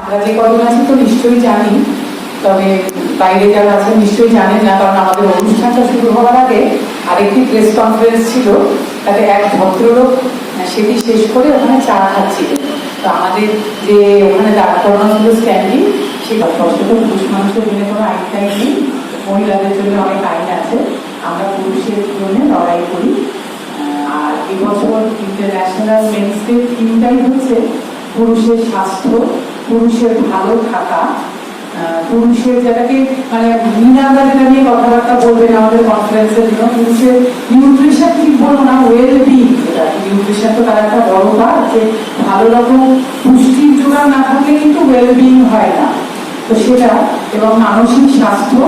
আমরা যে কজন আছি তো নিশ্চয়ই জানি, তবে বাইরে যারা আছেন নিশ্চয়ই জানেন না, কারণ আমাদের অনুষ্ঠানটা শুরু হওয়ার আগে আরেকটি প্রেস কনফারেন্স ছিল, তাতে এক ভদ্রলোক সেটি শেষ করে ওখানে চা খাচ্ছিল। তো আমাদের যে ওখানে দাঁড় করানো ছিল স্ট্যান্ডিং, সেটা স্পষ্ট পুরুষ মানুষের জন্য কোনো আইন টাইন নেই, মহিলাদের জন্য অনেক আইন আছে, আমরা পুরুষের জন্য লড়াই করি। আর এবছর ইন্টারন্যাশনাল মেন্স ডে থিমটাই হচ্ছে পুরুষের স্বাস্থ্য, পুরুষের ভালো থাকা, পুরুষের যেটাকে মানে মীনাদা যেটা নিয়ে কথাবার্তা বলবেন আমাদের কনফারেন্সের জন্য, পুরুষের নিউট্রিশন ঠিক বলবো না, ওয়েল বিং। নিউট্রিশন তো তার একটা বড় কাজ, যে ভালো রকম পুষ্টির জোগান না থাকলে কিন্তু ওয়েল বিং হয় না। তো সেটা এবং মানসিক স্বাস্থ্য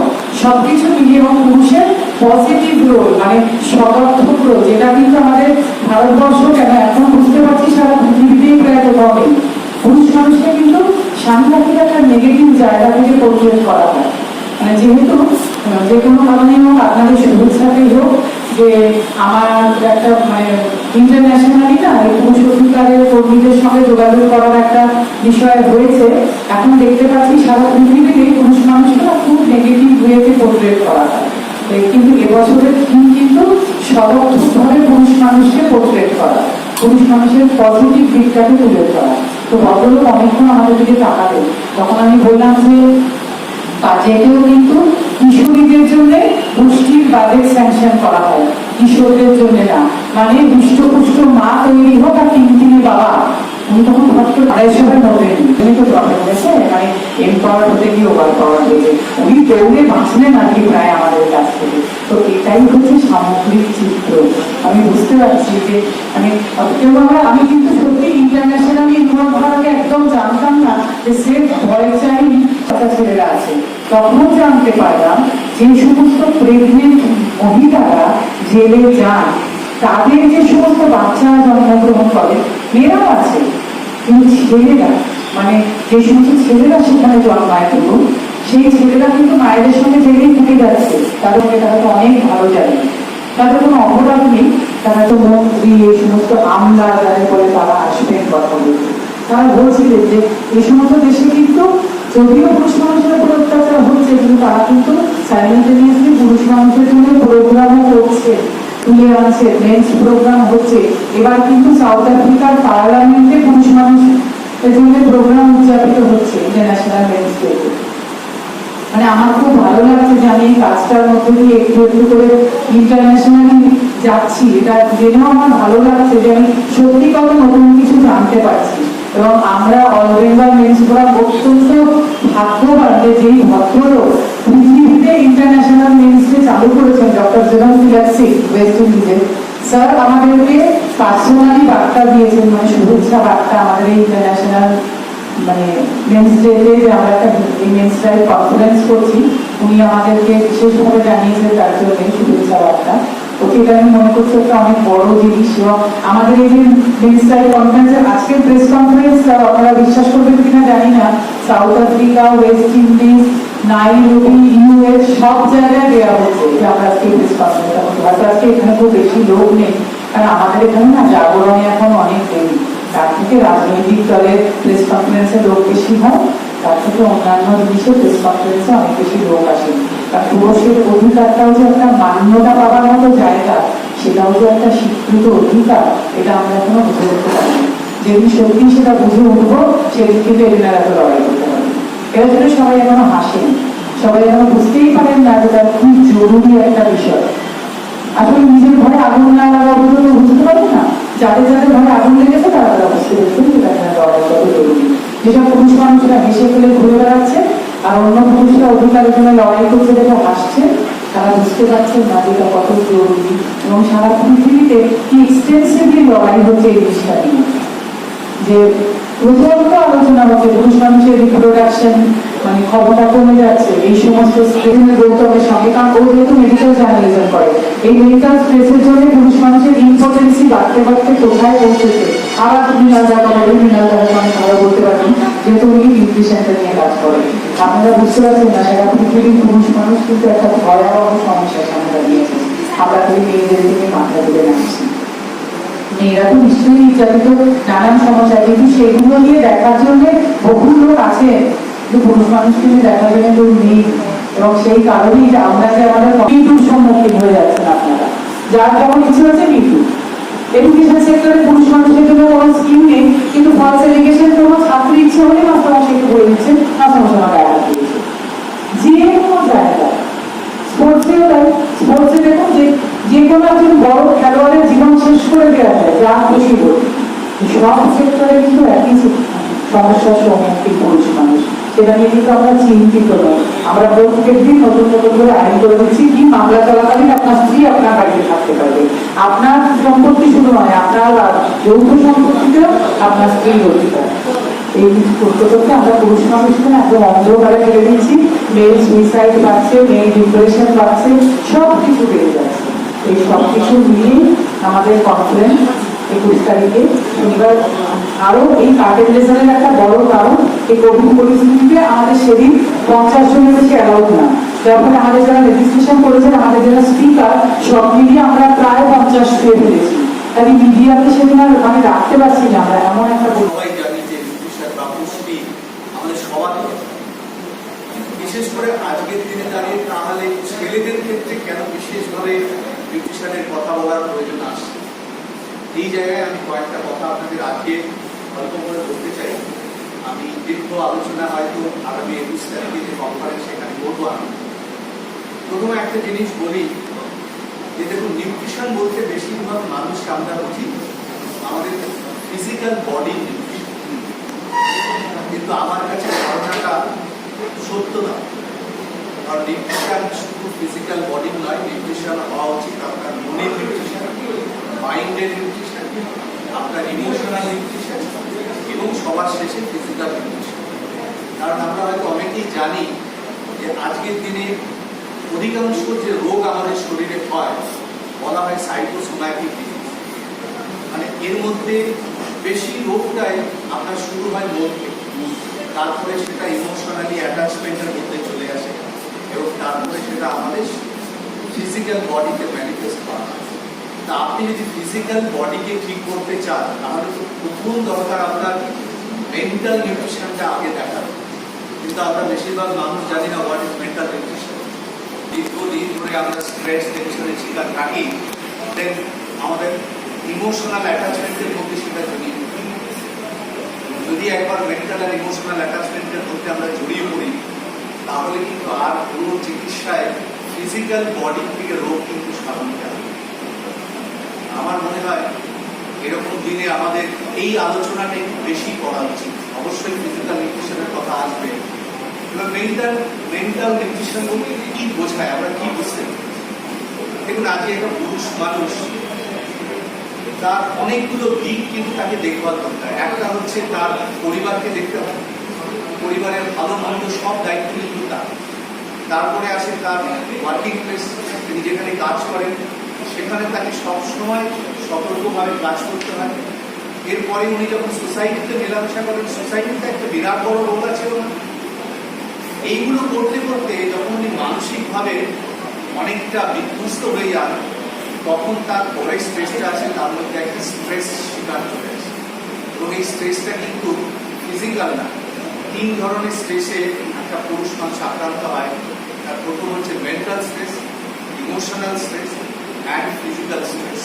সবকিছু মিলিয়ে, এবং পুরুষের পজিটিভ রোল মানে সদর্থক রোল, যেটা কিন্তু আমাদের ভারতবর্ষ কেন এখন বুঝতে পারছি সারা পৃথিবীতেই প্রায় কোথাও নেই। পুরুষ মানুষকে কিন্তু সাংঘাতিক একটা নেগেটিভ জায়গা থেকে পোর্ট্রেট করা হয়। মানে যেহেতু যে কোনো কারণে হোক, আপনাদের শুভেচ্ছাতেই হোক, যে আমার একটা মানে ইন্টারন্যাশনালি না এই পুরুষ অধিকারের কর্মীদের সঙ্গে যোগাযোগ করার একটা বিষয় হয়েছে। এখন দেখতে পাচ্ছি সারা পৃথিবীতে পুরুষ মানুষরা খুব নেগেটিভ ওয়েতে পোর্ট্রেট করা হয়, কিন্তু এবছরের থিম কিন্তু সদর্থকভাবে পুরুষ মানুষকে পোর্ট্রেট করা, পুরুষ মানুষের পজিটিভ দিকটাকে তুলে ধরা। তো ভদ্রলোক অনেকক্ষণ আমাদের দিকে তাকালেন, তখন আমি বললাম যে বাজেটেও কিন্তু কিশোরীদের জন্য পুষ্টির বাজেট স্যাংশন করা হয়, কিশোরদের জন্য না। মানে হৃষ্টপুষ্ট মা তৈরি হোক আর তিন বাবা। উনি তখন ভাবতে 250 নোটেন, উনি তো প্রবলেম হয়েছে, মানে এম্পাওয়ার হতে গিয়ে ওভার পাওয়ার হয়েছে, উনি দৌড়ে বাঁচলেন আর কি প্রায় আমাদের কাছ থেকে। তো এটাই হচ্ছে সামগ্রিক চিত্র। আমি বুঝতে পারছি যে আমি কিন্তু সত্যি ইন্টারন্যাশনালি ইনভলভ হওয়ার আগে একদম জানতাম না যে সেফ ভয়চাই ছেলেরা আছে। তখন জানতে পারলাম যে সমস্ত প্রেগনেন্ট মহিলারা জেলে যান, তাদের যে সমস্ত বাচ্চারা জন্মগ্রহণ করে, মেয়েরাও আছে, কিন্তু ছেলেরা মানে যে সমস্ত ছেলেরা সেখানে জন্মায়, তবু সেই ছেলেরা কিন্তু মায়েদের সঙ্গে জেলেই থেকে যাচ্ছে। তাদের তারা তো অনেক ভালো জানে, তাদের কোনো অপরাধ নেই, তারা তো মন্ত্রী এই সমস্ত আমলা যাদের বলে তারা আসবেন কথা বলতে। তারা বলছিলেন যে এই সমস্ত দেশে কিন্তু যদিও পুরুষ মানুষের উপর অত্যাচার হচ্ছে, কিন্তু তারা কিন্তু সাইমেলটেনিয়াসলি পুরুষ মানুষের জন্য প্রোগ্রামও করছে, তুলে আনছে, মেন্স প্রোগ্রাম হচ্ছে। এবার কিন্তু সাউথ আফ্রিকার পার্লামেন্টে পুরুষ মানুষের জন্য প্রোগ্রাম উদযাপিত হচ্ছে ইন্টারন্যাশনাল মেন্স ডে। মানে আমার খুব ভালো লাগছে যে আমি এই কাজটার মধ্যে দিয়ে একটু একটু করে ইন্টারন্যাশনালি যাচ্ছি। এটা জেনেও আমার ভালো লাগছে যে আমি সত্যি কত নতুন কিছু জানতে পারছি। এবং আমরা অল বেঙ্গল মেন্স ফোরাম অত্যন্ত ভাগ্যবান যে যেই ভদ্রলোক পৃথিবীতে ইন্টারন্যাশনাল মেন্স ডে চালু করেছেন, ডক্টর জেনারেল ফিলাক্সি ওয়েস্ট ইন্ডিজে, স্যার আমাদেরকে পার্সোনালি বার্তা দিয়েছেন, মানে শুভেচ্ছা বার্তা আমাদের এই ইন্টারন্যাশনাল মানে মেন্স ডেতে যে আমরা একটা মেন্স ড্রাইভ কনফারেন্স করছি, উনি আমাদেরকে বিশেষভাবে জানিয়েছেন, তার জন্য শুভেচ্ছা বার্তা। ওকে এটা আমি মনে করছি একটা অনেক বড় জিনিস। এবং আমাদের এই যে মেন্স ড্রাইভ কনফারেন্সের আজকের প্রেস কনফারেন্সটা আপনারা বিশ্বাস করবেন কিনা জানি না, south Africa, West Indies, Nairobi, US সব জায়গায় দেওয়া হচ্ছে যে আমরা আজকে প্রেস কনফারেন্সটা করতে। হয়তো আজকে এখানে খুব বেশি লোক নেই, কারণ আমাদের এখানে না জাগরণে এখন অনেক দেরি, তার থেকে রাজনৈতিক দলের প্রেস কনফারেন্সে লোক বেশি হয়, তার থেকে অন্যান্য জিনিসের প্রেস কনফারেন্সে অনেক বেশি লোক আসে। কারণ পুরুষের অধিকারটাও যে একটা মান্যতা পাওয়ার মতো জায়গা, সেটাও যে একটা স্বীকৃত অধিকার, এটা আমরা এখনো বুঝে উঠতে পারি। যেদিন সত্যি সেটা বুঝে উঠবো, সেদিন কিন্তু এদিনের এত লড়াই করতে পারি। এর জন্য সবাই এখনো হাসেন, সবাই এখনো বুঝতেই পারেন না যে তার খুব জরুরি একটা বিষয়। আসলে নিজের ঘরে আগুন না লাগাবো তো বুঝতে পারবে না, যাদের যাদের ঘরে আগুন লেগেছে তারা তারা বুঝতে পেরেছেন যে তাকে লড়াই কত জরুরি। যেসব পুরুষ মানুষরা হেসে ফেলে ঘুরে বেড়াচ্ছে আর অন্য পুরুষরা অধিকারের জন্য লড়াই করছে দেখে হাসছে, তারা বুঝতে পারছেন না যেটা কত জরুরি। এবং সারা পৃথিবীতে কি এক্সটেন্সিভলি লড়াই হচ্ছে এই জিনিসটা নিয়ে, যে প্রচন্ড আলোচনা হচ্ছে পুরুষ মানুষের রিপ্রোডাকশন মানে ক্ষমতা কমে যাচ্ছে, এই সমস্ত স্ট্রেসের গৌতমের সঙ্গে। কারণ ও যেহেতু মেডিকেল জার্নালিজম করে, এই মেডিকেল স্ট্রেসের জন্য পুরুষ মানুষের ইম্পর্টেন্সি বাড়তে বাড়তে কোথায় পৌঁছেছে। আবার মৃণাল দাদা বলে, মৃণাল দাদাকে আমি ভালো বলতে পারি যেহেতু উনি নিউট্রিশনটা নিয়ে কাজ করেন। আপনারা বুঝতে পারছেন না, সারা পৃথিবীর পুরুষ মানুষ কিন্তু একটা ভয়াবহ সমস্যার সামনে দাঁড়িয়েছে। আমরা খালি মেয়েদের দিকে মাথা তুলে নামছি। মেয়েরা তো নিশ্চয়ই নির্যাতিত নানান সমস্যা, কিন্তু সেগুলো নিয়ে দেখার জন্য বহু লোক আছে, কিন্তু পুরুষ মানুষকে নিয়ে দেখার জন্য কেউ নেই। এবং সেই কারণেই আমরা যে আমাদের মিটুর সম্মুখীন হয়ে যাচ্ছেন আপনারা, যার যেমন ইচ্ছে হচ্ছে মিটু। এডুকেশন সেক্টরে পুরুষ মানুষের জন্য কোনো স্কিম নেই, কিন্তু ফলস এডুকেশন কোনো ছাত্রী ইচ্ছে হলে মাস্টারমশাইকে বলে দিচ্ছেন মাস্টারমশাই আমাকে আঘাত দিয়েছে। যে কোনো জায়গায়, স্পোর্টসেও তাই, স্পোর্টসে দেখুন যে কোনো একজন বড় খেলোয়াড়ের জীবন শেষ করে দেওয়া যায় যা খুশি বলি। সব সেক্টরে কিন্তু একই সমস্যার সম্মুখীন পুরুষ মানুষ, সেটা নিয়ে কিন্তু আমরা চিন্তিত নই। আমরা প্রত্যেক দিন নতুন নতুন করে আইন করে দিচ্ছি কি মামলা চলাকালীন আপনার স্ত্রী আপনার বাড়িতে থাকতে পারবে, আপনার সম্পত্তি শুধু নয় আপনার যৌথ সম্পত্তিতেও আপনার স্ত্রী অধিকার। এই কিছু করতে করতে আমরা পুরুষ মানুষকে একদম অন্ধকারে ফেলে দিচ্ছি। মেল সুইসাইড বাড়ছে, মেল ডিপ্রেশন বাড়ছে, সব কিছু বেড়ে যাচ্ছে। এই সব কিছু মিলিয়ে আমাদের কনফারেন্স 21 তারিখে শনিবার। আরো এই কার্টেলাইজেশনের একটা বড় কারণ এই কোভিড পরিস্থিতিতে আমাদের সেদিন 50 জনের বেশি অ্যালাউড না, যার ফলে আমাদের যারা রেজিস্ট্রেশন করেছেন, আমাদের যারা স্পিকার, সব মিলিয়ে আমরা প্রায় 50 পেয়ে ফেলেছি। তাই মিডিয়াতে সেদিন আর মানে রাখতে পারছি না আমরা, এমন একটা বিশেষ করে আজকের দিনে দাঁড়িয়ে তাহলে ছেলেদের ক্ষেত্রে কেন বিশেষভাবে নিউট্রিশনের কথা বলার প্রয়োজন আসছে। এই জায়গায় আমি কয়েকটা কথা আপনাদের আজকে অল্প করে বলতে চাই। আমি দীর্ঘ আলোচনা হয়তো আগামী 21 তারিখে যে কনফারেন্স সেখানে বলবো। আমি প্রথমে একটা জিনিস বলি যে দেখুন, নিউট্রিশন বলতে বেশিরভাগ মানুষ আমরা বুঝি আমাদের ফিজিক্যাল বডি নিউট্রিশন, কিন্তু আমার কাছে ধারণাটা সত্য না। কারণ নিউট্রিশন শুধু ফিজিক্যাল বডি নয়, নিউট্রিশন হওয়া উচিত আপনার মনের নিউট্রিশন, মাইন্ডের নিউট্রিশন, আপনার ইমোশনাল নিউট্রিশন এবং সবার শেষে ফিজিক্যাল নিউট্রিশন। কারণ আমরা হয়তো অনেকেই জানি যে আজকের দিনে অধিকাংশ যে রোগ আমাদের শরীরে হয় বলা হয় সাইকোসোম্যাটিক ডিজিজ, মানে এর মধ্যে বেশি রোগটাই আপনার শুরু হয় মন থেকে, তারপরে সেটা ইমোশনালি অ্যাটাচমেন্টের মধ্যে চলে আসে এবং তারপরে সেটা আমাদের ফিজিক্যাল বডিতে ম্যানিফেস্ট করা হয়। তা আপনি যদি ফিজিক্যাল বডিকে ঠিক করতে চান তাহলে তো প্রথম দরকার আপনার মেন্টাল নিউট্রিশনটা আগে দেখা। কিন্তু আমরা বেশিরভাগ মানুষ জানি না হোয়াট ইজ মেন্টাল নিউট্রিশন। দীর্ঘদিন ধরে আমরা স্ট্রেস টেনশনের শিকার থাকি, দেন আমাদের ইমোশনাল অ্যাটাচমেন্টের মধ্যে সেটা জড়িয়ে পড়ি। যদি একবার মেন্টাল আর ইমোশনাল অ্যাটাচমেন্টের মধ্যে আমরা জড়িয়ে পড়ি তাহলে কিন্তু আর কোনো চিকিৎসায় ফিজিক্যাল বডি থেকে রোগ কিন্তু সারানো যাবে। আমার মনে হয় এরকম দিনে আমাদের এই আলোচনাটা একটু বেশি করা উচিত। অবশ্যই ফিজিক্যাল নিউট্রিশনের কথা আসবে, এবার মেন্টাল নিউট্রিশন বলতে কি বোঝায়, আমরা কি বুঝতে পারি। দেখুন, আজকে একটা পুরুষ মানুষ তার অনেকগুলো দিক কিন্তু তাকে দেখভাল করতে হয়। একটা হচ্ছে তার পরিবারকে দেখতে হয়, পরিবারের ভালো মন্দ সব দায়িত্ব কিন্তু তার। তারপরে আসে তার ওয়ার্কিং প্লেস, তিনি যেখানে কাজ করেন সেখানে তাকে সবসময় সতর্কভাবে কাজ করতে হয়। এরপরে উনি যখন সোসাইটিতে মেলামেশা করেন, সোসাইটিতে একটা বিরাট বড় রোল আছে। এইগুলো করতে করতে যখন উনি মানসিকভাবে অনেকটা বিধ্বস্ত হয়ে যান তখন তার পরে স্ট্রেসটা আছে, তার মধ্যে একটা স্ট্রেস শিকার চলে আসে। এবং এই স্ট্রেসটা কিন্তু ফিজিক্যাল না। 3 ধরনের স্ট্রেসে একটা পুরুষ মানুষ আক্রান্ত হয়। তার প্রথম হচ্ছে mental stress, emotional stress and physical stress.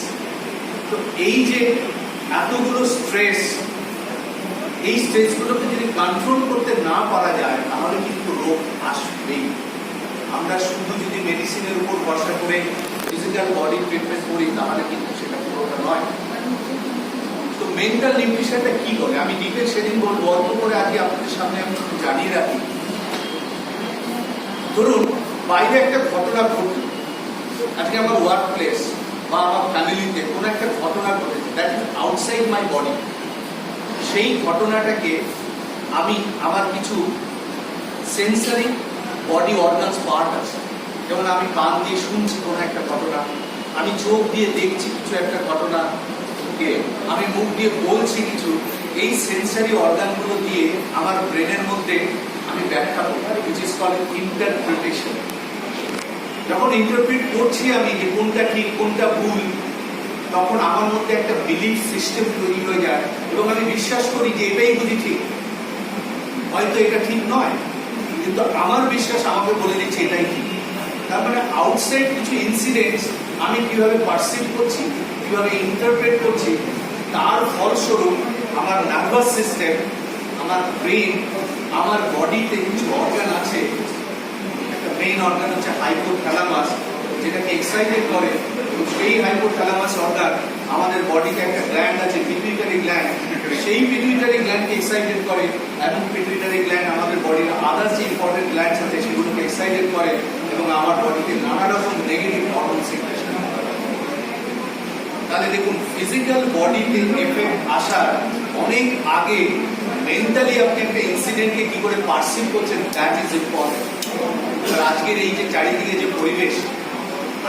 তো এই যে এতগুলো স্ট্রেস, এই স্ট্রেসগুলোকে যদি কন্ট্রোল করতে না পারা যায় তাহলে কিন্তু রোগ আসবেই। আমরা শুধু যদি মেডিসিনের উপর ভরসা করে ফিজিক্যাল বডি ট্রিটমেন্ট করি তাহলে কিন্তু সেটা পুরোটা নয়। তো মেন্টাল নিউট্রিশনটা কি করে আমি ডিটেল সেদিন বলবো, অল্প করে আগে আপনাদের সামনে আমি জানিয়ে রাখি। ধরুন বাইরে একটা ঘটনা ঘটল, আজকে আমার ওয়ার্ক প্লেস বা আমার ফ্যামিলিতে কোনো একটা ঘটনা ঘটেছে, that is outside my body. সেই ঘটনাটাকে আমি আমার কিছু সেন্সারি বডি অর্গানস পার্ট আছে, যেমন আমি কান দিয়ে শুনছি কোনো একটা ঘটনা, আমি চোখ দিয়ে দেখছি কিছু একটা ঘটনাকে, আমি মুখ দিয়ে বলছি কিছু। এই সেন্সারি অর্গানগুলো দিয়ে আমার ব্রেনের মধ্যে আমি ব্যাখ্যা করি, which is called interpretation। যখন ইন্টারপ্রিট করছি আমি যে কোনটা ঠিক কোনটা ভুল, তখন আমার মধ্যে একটা বিলিফ সিস্টেম তৈরি হয়ে যায় এবং আমি বিশ্বাস করি যে এটাই বুঝি ঠিক। হয়তো এটা ঠিক নয়, কিন্তু আমার বিশ্বাস আমাকে বলে দিচ্ছে এটাই ঠিক। তার মানে আউটসাইড কিছু ইনসিডেন্টস আমি কিভাবে পারসিভ করছি, কিভাবে ইন্টারপ্রেট করছি, তার ফলস্বরূপ আমার নার্ভাস সিস্টেম, আমার ব্রেন, আমার বডিতে কিছু অর্গান আছে। একটা মেইন অর্গান হচ্ছে হাইপোথ্যালামাস, যেটাকে এক্সাইটেড করে, এবং সেই হাইপোথ্যালামাস অর্গান আমাদের বডিতে একটা গ্ল্যান্ড আছে, পিটুইটারি গ্ল্যান্ড, সেই পিটুইটারি গ্ল্যান্ডকে এক্সাইটেড করে, এবং পিটুইটারি গ্ল্যান্ড আমাদের বডির আদার্স যে ইম্পর্টেন্ট গ্ল্যান্ডস আছে সেগুলোকে এক্সাইটেড করে, এবং আমার বডিতে নানা রকম নেগেটিভ হরমোন সিক্রেশন। তাহলে দেখুন, ফিজিক্যাল বডিতে এফেক্ট আসার অনেক আগে মেন্টালি আপনি একটা ইনসিডেন্টকে কি করে পারসিভ করছেন, দ্যাট ইজ ইম্পর্টেন্ট। আজকের এই যে চারিদিকে যে পরিবেশ,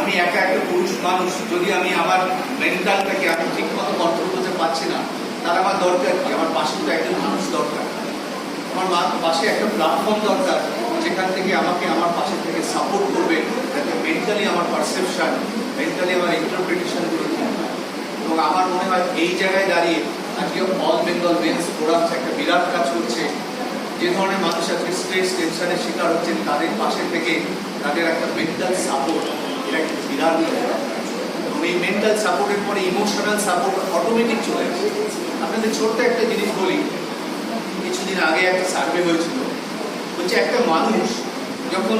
আমি একা একটা পুরুষ মানুষ, যদি আমি আমার মেন্টালটাকে আমি ঠিক মতো কন্ট্রোল করতে পারছি না, তার আমার দরকার কি? আমার পাশে তো একজন মানুষ দরকার, আমার পাশে একটা প্ল্যাটফর্ম দরকার, যেখান থেকে আমাকে আমার পাশে থেকে সাপোর্ট করবে, যাতে মেন্টালি আমার পারসেপশন, মেন্টালি আমার ইন্টারপ্রিটেশনগুলো ঠিক হয়। এবং আমার মনে হয় এই জায়গায় দাঁড়িয়ে আজকে অল বেঙ্গল মেন্স ফোরামস একটা বিরাট কাজ করছে। যে ধরনের মানুষ আজকে স্ট্রেস টেনশনের শিকার হচ্ছেন, তাদের পাশে থেকে তাদের একটা মেন্টাল সাপোর্ট, এটা একটা বিরাট জায়গা। এবং এই মেন্টাল সাপোর্টের পরে ইমোশনাল সাপোর্ট অটোমেটিক চলে আসে। আপনাদের ছোট্ট একটা জিনিস বলি, কিছুদিন আগে একটা সার্ভে হয়েছিল, বলছে একটা মানুষ যখন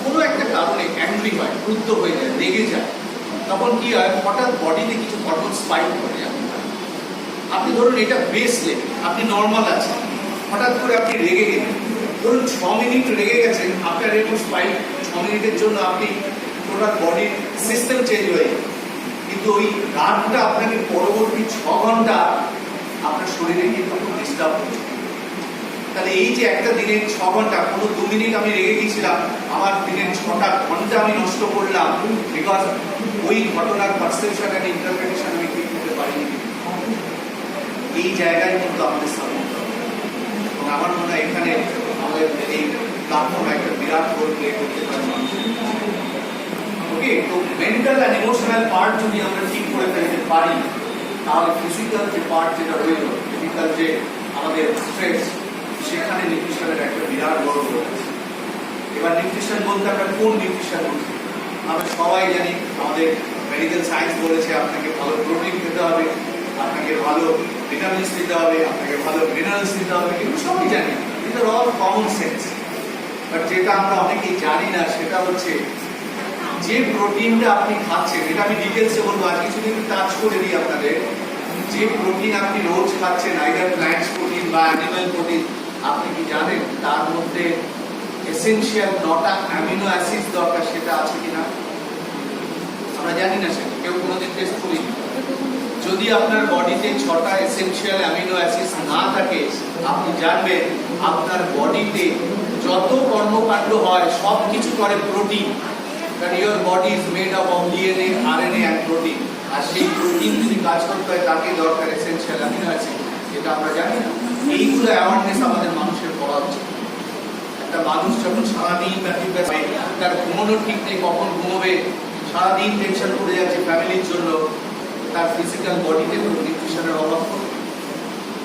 কোনো একটা কারণে অ্যাংরি হয়, ক্রুদ্ধ হয়ে যায়, রেগে যায়, তখন কি হয়, হঠাৎ বডিতে কিছু হরমোন স্পাইক করে যায়। আপনি ধরুন এটা বেস লেভেল, আপনি নর্মাল আছেন, হঠাৎ করে আপনি রেগে গেলেন, ধরুন 6 মিনিট রেগে গেছেন, আপনার এরকম স্পাইক 6 মিনিটের জন্য আপনি টোটাল বডির সিস্টেম চেঞ্জ হয়ে যায়। কিন্তু ওই রাগটা আপনাকে পরবর্তী 6 ঘন্টা আপনার শরীরে কিন্তু খুব ডিস্টার্ব হচ্ছে। তাহলে এই যে একটা দিনের 6 ঘন্টা, কোনো 2 মিনিট আমি রেগে গিয়েছিলাম, আমার দিনের 6টা ঘন্টা আমি নষ্ট করলাম, বিকজ ওই ঘটনার পারসেপশন আর ইন্টারপ্রিটেশন আমি ঠিক করতে পারিনি। এই জায়গায় কিন্তু আমাদের সাপোর্ট, এবং আমার মনে হয় এখানে আমাদের এই প্ল্যাটফর্ম একটা বিরাট রোল প্লে করতে পারে। ওকে, তো মেন্টাল অ্যান্ড ইমোশনাল পার্ট যদি আমরা ঠিক করে ফেলতে পারি, তাহলে ফিজিক্যাল যে পার্ট যেটা রইল, ফিজিক্যাল যে আমাদের স্ট্রেস, সেখানে নিউট্রিশনের একটা বিরাট বড় রোল আছে। এবার নিউট্রিশন বলতে আমরা কোন নিউট্রিশন বলছি? আমরা সবাই জানি, আমাদের মেডিকেল সায়েন্স বলেছে আপনাকে ভালো প্রোটিন খেতে হবে, আপনাকে ভালো ভিটামিনস দিতে হবে, আপনাকে ভালো মিনারেলস দিতে হবে, কিন্তু সবই জানি, এটা অল কমন সেন্স। বাট যেটা আমরা অনেকেই জানি না, সেটা হচ্ছে যে প্রোটিনটা আপনি খাচ্ছেন, এটা আমি ডিটেলসে বলবো, আজ কিছুদিন টাচ করে দিই আপনাদের। যে প্রোটিন আপনি রোজ খাচ্ছেন, আইদার প্ল্যান্টস প্রোটিন বা অ্যানিমাল প্রোটিন, আপনি কি জানেন তার মধ্যে এসেনশিয়াল 9টা অ্যামিনো অ্যাসিড দরকার, সেটা আছে কিনা আমরা জানি না, সেটা কেউ কোনোদিন টেস্ট করিনি। যদি আপনার বডিতে 6টা এসেনশিয়াল অ্যামিনো অ্যাসিড না থাকে, আপনি জানবেন আপনার বডিতে যত কর্মকাণ্ড হয় সব কিছু করে প্রোটিন, কারণ your body is made up of DNA, RNA and protein. আর সেই প্রোটিন যদি কাজ করতে হয়, তাকে দরকার এসেনশিয়াল অ্যামিনো অ্যাসিড, যেটা আমরা জানি না। এইগুলো অ্যাওয়ারনেস আমাদের মানুষের করা উচিত। একটা মানুষ যখন সারাদিন তার ঘুমানো ঠিক নেই, কখন ঘুমোবে, সারাদিন টেনশন করে যাচ্ছে ফ্যামিলির জন্য, তার ফিজিক্যাল বডিতে কোনো নিউট্রিশনের অভাব হবে।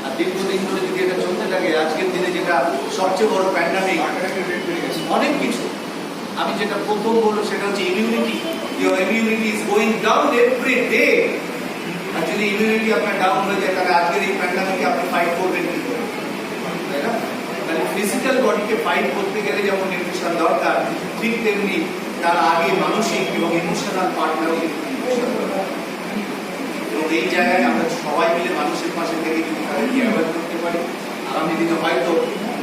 আর দীর্ঘদিন ধরে যদি এটা চলতে থাকে, আজকের দিনে যেটা সবচেয়ে বড় প্যান্ডামিক, অনেক কিছু, আমি যেটা প্রথম বলবো সেটা হচ্ছে immunity. Your immunity is going down every day. আর যদি ইমিউনিটি আপনার ডাউন হয়ে যায়, তাহলে আজকের এই প্যান্ডামিকে আপনি ফাইট করবেন কি করে, তাই না? তাহলে ফিজিক্যাল বডিকে ফাইট করতে গেলে যেমন নিউট্রিশন দরকার, ঠিক তেমনি তার আগে মানসিক এবং ইমোশনাল পার্টনারও নিউট্রিশন দরকার। এবং এই জায়গায় আমরা সবাই মিলে মানুষের পাশে থেকে যদি তাদেরকে অ্যাভয়েড করতে পারি, আগামী দিনে হয়তো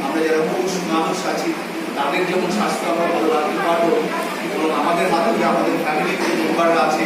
আমরা যারা পুরুষ মানুষ আছি, তাদের যেমন স্বাস্থ্য আমরা ভালো রাখতে পারবো, এবং আমাদের মাধ্যমে আমাদের ফ্যামিলির যে মেম্বাররা আছে